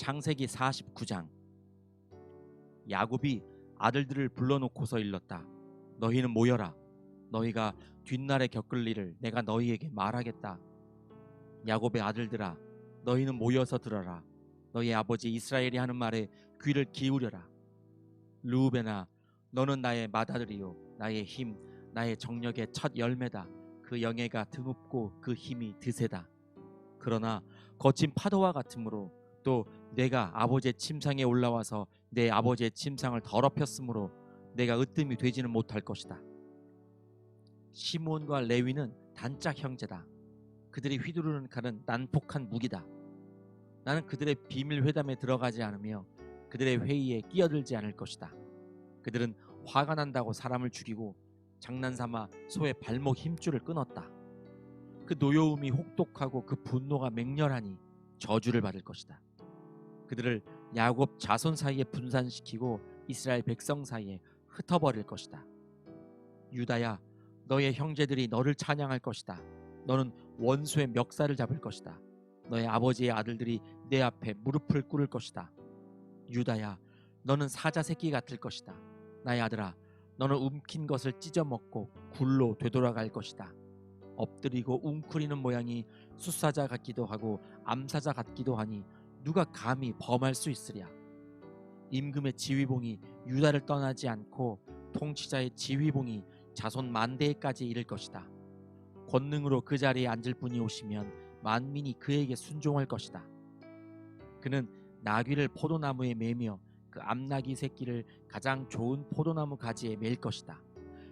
창세기 49장. 야곱이 아들들을 불러놓고서 일렀다. 너희는 모여라. 너희가 뒷날에 겪을 일을 내가 너희에게 말하겠다. 야곱의 아들들아, 너희는 모여서 들어라. 너희 아버지 이스라엘이 하는 말에 귀를 기울여라. 르우벤아, 너는 나의 맏아들이요 나의 힘, 나의 정력의 첫 열매다. 그 영예가 드높고 그 힘이 드세다. 그러나 거친 파도와 같으므로 또 내가 아버지의 침상에 올라와서 내 아버지의 침상을 더럽혔으므로 내가 으뜸이 되지는 못할 것이다. 시므온과 레위는 단짝 형제다. 그들이 휘두르는 칼은 난폭한 무기다. 나는 그들의 비밀 회담에 들어가지 않으며 그들의 회의에 끼어들지 않을 것이다. 그들은 화가 난다고 사람을 죽이고 장난삼아 소의 발목 힘줄을 끊었다. 그 노여움이 혹독하고 그 분노가 맹렬하니 저주를 받을 것이다. 그들을 야곱 자손 사이에 분산시키고 이스라엘 백성 사이에 흩어버릴 것이다. 유다야, 너의 형제들이 너를 찬양할 것이다. 너는 원수의 멱살을 잡을 것이다. 너의 아버지의 아들들이 내 앞에 무릎을 꿇을 것이다. 유다야, 너는 사자 새끼 같을 것이다. 나의 아들아, 너는 움킨 것을 찢어먹고 굴로 되돌아갈 것이다. 엎드리고 웅크리는 모양이 숫사자 같기도 하고 암사자 같기도 하니 누가 감히 범할 수 있으랴. 임금의 지휘봉이 유다를 떠나지 않고 통치자의 지휘봉이 자손 만대에까지 이를 것이다. 권능으로 그 자리에 앉을 분이 오시면 만민이 그에게 순종할 것이다. 그는 나귀를 포도나무에 매며 그 암나귀 새끼를 가장 좋은 포도나무 가지에 맬 것이다.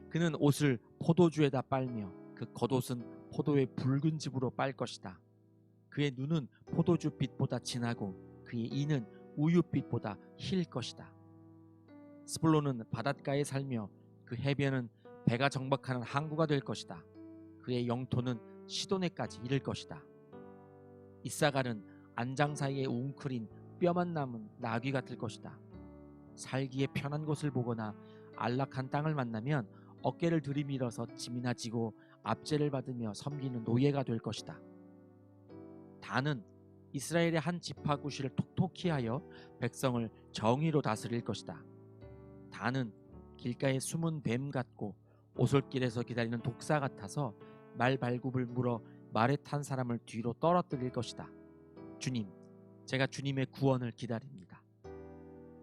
그는 옷을 포도주에다 빨며 그 겉옷은 포도의 붉은 즙으로 빨 것이다. 그의 눈은 포도주 빛보다 진하고 그의 이는 우유빛보다 힐 것이다. 스불론은 바닷가에 살며 그 해변은 배가 정박하는 항구가 될 것이다. 그의 영토는 시도네까지 이를 것이다. 이사갈은 안장 사이에 웅크린 뼈만 남은 나귀 같을 것이다. 살기에 편한 곳을 보거나 안락한 땅을 만나면 어깨를 들이밀어서 짐이나 지고 압제를 받으며 섬기는 노예가 될 것이다. 단은 이스라엘의 한 지파구시를 톡톡히 하여 백성을 정의로 다스릴 것이다. 단은 길가에 숨은 뱀 같고 오솔길에서 기다리는 독사 같아서 말 발굽을 물어 말에 탄 사람을 뒤로 떨어뜨릴 것이다. 주님, 제가 주님의 구원을 기다립니다.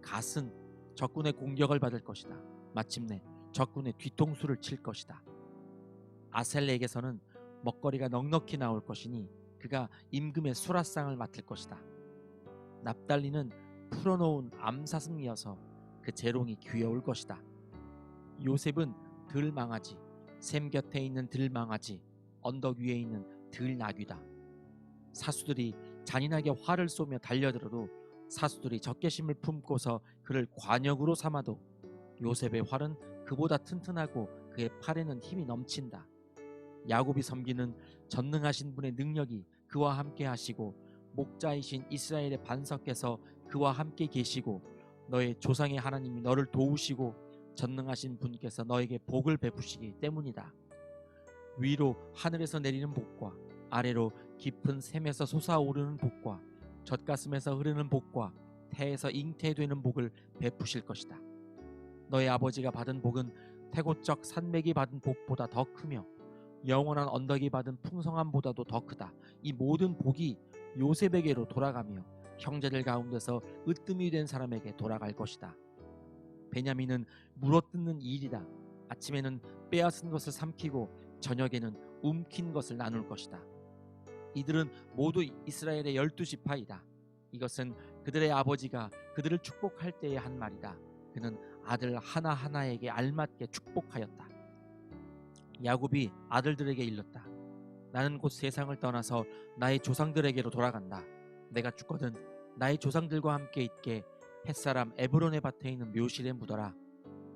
갓은 적군의 공격을 받을 것이다. 마침내 적군의 뒤통수를 칠 것이다. 아셀에게서는 먹거리가 넉넉히 나올 것이니 그가 임금의 수라상을 맡을 것이다. 납달리는 풀어놓은 암사슴이어서 그 재롱이 귀여울 것이다. 요셉은 들망아지, 샘 곁에 있는 들망아지, 언덕 위에 있는 들나귀다. 사수들이 잔인하게 활을 쏘며 달려들어도 사수들이 적개심을 품고서 그를 관역으로 삼아도 요셉의 활은 그보다 튼튼하고 그의 팔에는 힘이 넘친다. 야곱이 섬기는 전능하신 분의 능력이 그와 함께 하시고 목자이신 이스라엘의 반석께서 그와 함께 계시고 너의 조상의 하나님이 너를 도우시고 전능하신 분께서 너에게 복을 베푸시기 때문이다. 위로 하늘에서 내리는 복과 아래로 깊은 샘에서 솟아오르는 복과 젖가슴에서 흐르는 복과 태에서 잉태되는 복을 베푸실 것이다. 너의 아버지가 받은 복은 태고적 산맥이 받은 복보다 더 크며 영원한 언덕이 받은 풍성함보다도 더 크다. 이 모든 복이 요셉에게로 돌아가며 형제들 가운데서 으뜸이 된 사람에게 돌아갈 것이다. 베냐민은 물어뜯는 일이다. 아침에는 빼앗은 것을 삼키고 저녁에는 움킨 것을 나눌 것이다. 이들은 모두 이스라엘의 12지파이다. 이것은 그들의 아버지가 그들을 축복할 때에 한 말이다. 그는 아들 하나하나에게 알맞게 축복하였다. 야곱이 아들들에게 일렀다. 나는 곧 세상을 떠나서 나의 조상들에게로 돌아간다. 내가 죽거든 나의 조상들과 함께 있게 햇사람 에브론의 밭에 있는 묘실에 묻어라.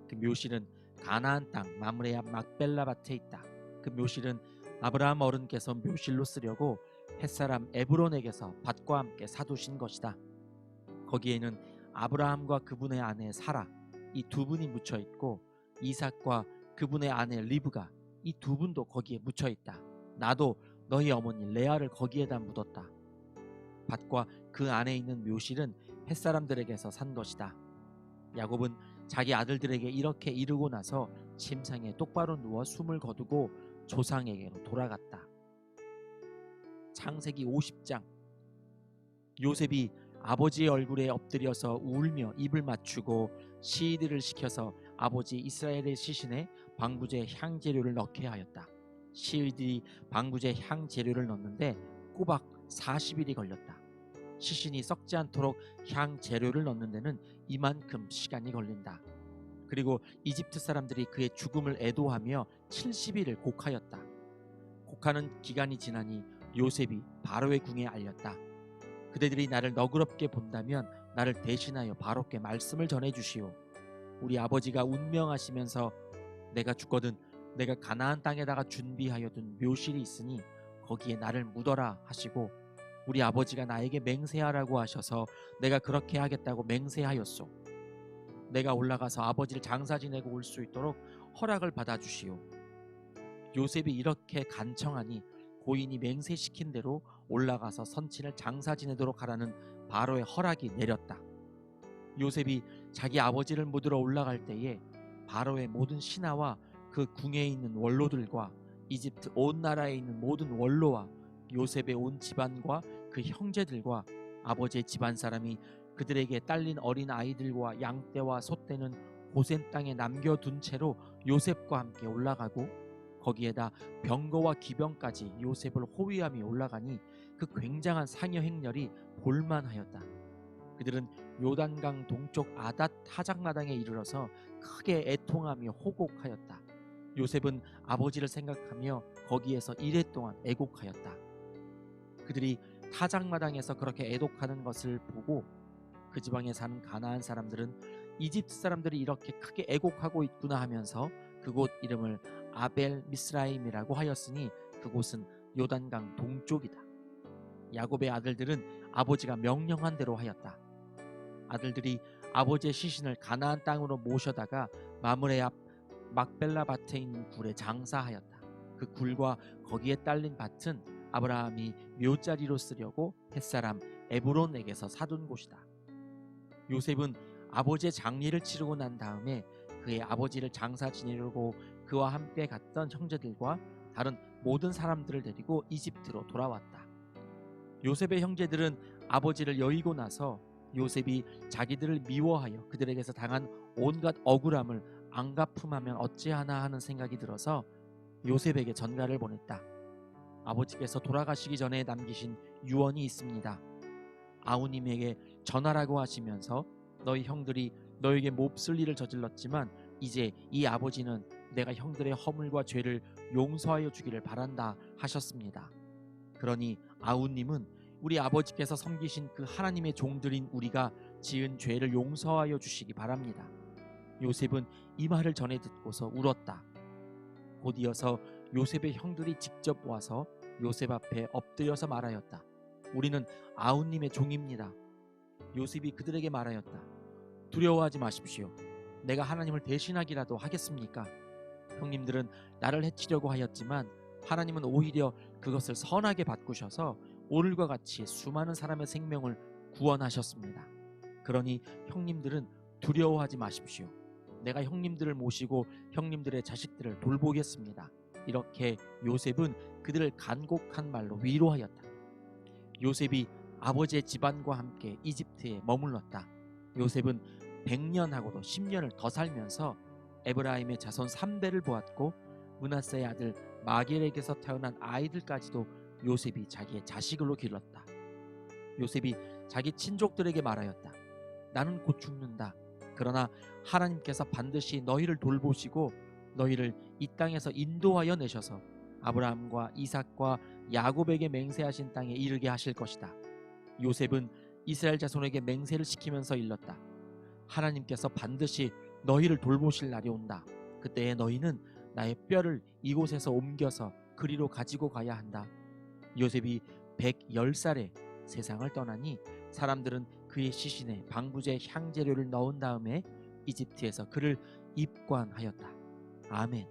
그 묘실은 가나안 땅 마므레 앞 막벨라 밭에 있다. 그 묘실은 아브라함 어른께서 묘실로 쓰려고 햇사람 에브론에게서 밭과 함께 사두신 것이다. 거기에는 아브라함과 그분의 아내 사라 이 두 분이 묻혀 있고 이삭과 그분의 아내 리브가 이 두 분도 거기에 묻혀 있다. 나도 너희 어머니 레아를 거기에다 묻었다. 밭과 그 안에 있는 묘실은 햇사람들에게서 산 것이다. 야곱은 자기 아들들에게 이렇게 이르고 나서 침상에 똑바로 누워 숨을 거두고 조상에게로 돌아갔다. 창세기 50장. 요셉이 아버지의 얼굴에 엎드려서 울며 입을 맞추고 시위들을 시켜서 아버지 이스라엘의 시신에 방부제 향재료를 넣게 하였다. 시위들이 방부제 향재료를 넣는데 꼬박 40일이 걸렸다. 시신이 썩지 않도록 향재료를 넣는 데는 이만큼 시간이 걸린다. 그리고 이집트 사람들이 그의 죽음을 애도하며 70일을 곡하였다. 곡하는 기간이 지나니 요셉이 바로의 궁에 알렸다. 그대들이 나를 너그럽게 본다면 나를 대신하여 바로께 말씀을 전해주시오. 우리 아버지가 운명하시면서 내가 죽거든 내가 가나안 땅에다가 준비하여 둔 묘실이 있으니 거기에 나를 묻어라 하시고, 우리 아버지가 나에게 맹세하라고 하셔서 내가 그렇게 하겠다고 맹세하였소. 내가 올라가서 아버지를 장사 지내고 올 수 있도록 허락을 받아주시오. 요셉이 이렇게 간청하니 고인이 맹세시킨 대로 올라가서 선친을 장사 지내도록 하라는 바로의 허락이 내렸다. 요셉이 자기 아버지를 묻으러 올라갈 때에 바로의 모든 신하와 그 궁에 있는 원로들과 이집트 온 나라에 있는 모든 원로와 요셉의 온 집안과 그 형제들과 아버지의 집안 사람이 그들에게 딸린 어린 아이들과 양떼와 소떼는 고센 땅에 남겨둔 채로 요셉과 함께 올라가고, 거기에다 병거와 기병까지 요셉을 호위함이 올라가니 그 굉장한 상여 행렬이 볼만하였다. 그들은 요단강 동쪽 아닷 타작마당에 이르러서 크게 애통하며 호곡하였다. 요셉은 아버지를 생각하며 거기에서 이레 동안 애곡하였다. 그들이 타작마당에서 그렇게 애독하는 것을 보고 그 지방에 사는 가나안 사람들은 이집트 사람들이 이렇게 크게 애곡하고 있구나 하면서 그곳 이름을 아벨 미스라임이라고 하였으니 그곳은 요단강 동쪽이다. 야곱의 아들들은 아버지가 명령한 대로 하였다. 아들들이 아버지의 시신을 가나안 땅으로 모셔다가 마므레 앞 막벨라 밭에 있는 굴에 장사하였다. 그 굴과 거기에 딸린 밭은 아브라함이 묘자리로 쓰려고 햇사람 에브론에게서 사둔 곳이다. 요셉은 아버지의 장례를 치르고 난 다음에 그의 아버지를 장사 지내려고 그와 함께 갔던 형제들과 다른 모든 사람들을 데리고 이집트로 돌아왔다. 요셉의 형제들은 아버지를 여의고 나서 요셉이 자기들을 미워하여 그들에게서 당한 온갖 억울함을 안갚음하면 어찌하나 하는 생각이 들어서 요셉에게 전가를 보냈다. 아버지께서 돌아가시기 전에 남기신 유언이 있습니다. 아우님에게 전하라고 하시면서 너희 형들이 너에게 몹쓸 일을 저질렀지만 이제 이 아버지는 내가 형들의 허물과 죄를 용서하여 주기를 바란다 하셨습니다. 그러니 아우님은 우리 아버지께서 섬기신 그 하나님의 종들인 우리가 지은 죄를 용서하여 주시기 바랍니다. 요셉은 이 말을 전해 듣고서 울었다. 곧 이어서 요셉의 형들이 직접 와서 요셉 앞에 엎드려서 말하였다. 우리는 아우님의 종입니다. 요셉이 그들에게 말하였다. 두려워하지 마십시오. 내가 하나님을 대신하기라도 하겠습니까? 형님들은 나를 해치려고 하였지만 하나님은 오히려 그것을 선하게 바꾸셔서 오늘과 같이 수많은 사람의 생명을 구원하셨습니다. 그러니 형님들은 두려워하지 마십시오. 내가 형님들을 모시고 형님들의 자식들을 돌보겠습니다. 이렇게 요셉은 그들을 간곡한 말로 위로하였다. 요셉이 아버지의 집안과 함께 이집트에 머물렀다. 요셉은 100년하고도 10년을 더 살면서 에브라임의 자손 3대를 보았고 므낫세의 아들 마겔에게서 태어난 아이들까지도 요셉이 자기의 자식으로 길렀다. 요셉이 자기 친족들에게 말하였다. 나는 곧 죽는다. 그러나 하나님께서 반드시 너희를 돌보시고 너희를 이 땅에서 인도하여 내셔서 아브라함과 이삭과 야곱에게 맹세하신 땅에 이르게 하실 것이다. 요셉은 이스라엘 자손에게 맹세를 시키면서 일렀다. 하나님께서 반드시 너희를 돌보실 날이 온다. 그때에 너희는 나의 뼈를 이곳에서 옮겨서 그리로 가지고 가야 한다. 요셉이 110살에 세상을 떠나니 사람들은 그의 시신에 방부제 향재료를 넣은 다음에 이집트에서 그를 입관하였다. 아멘.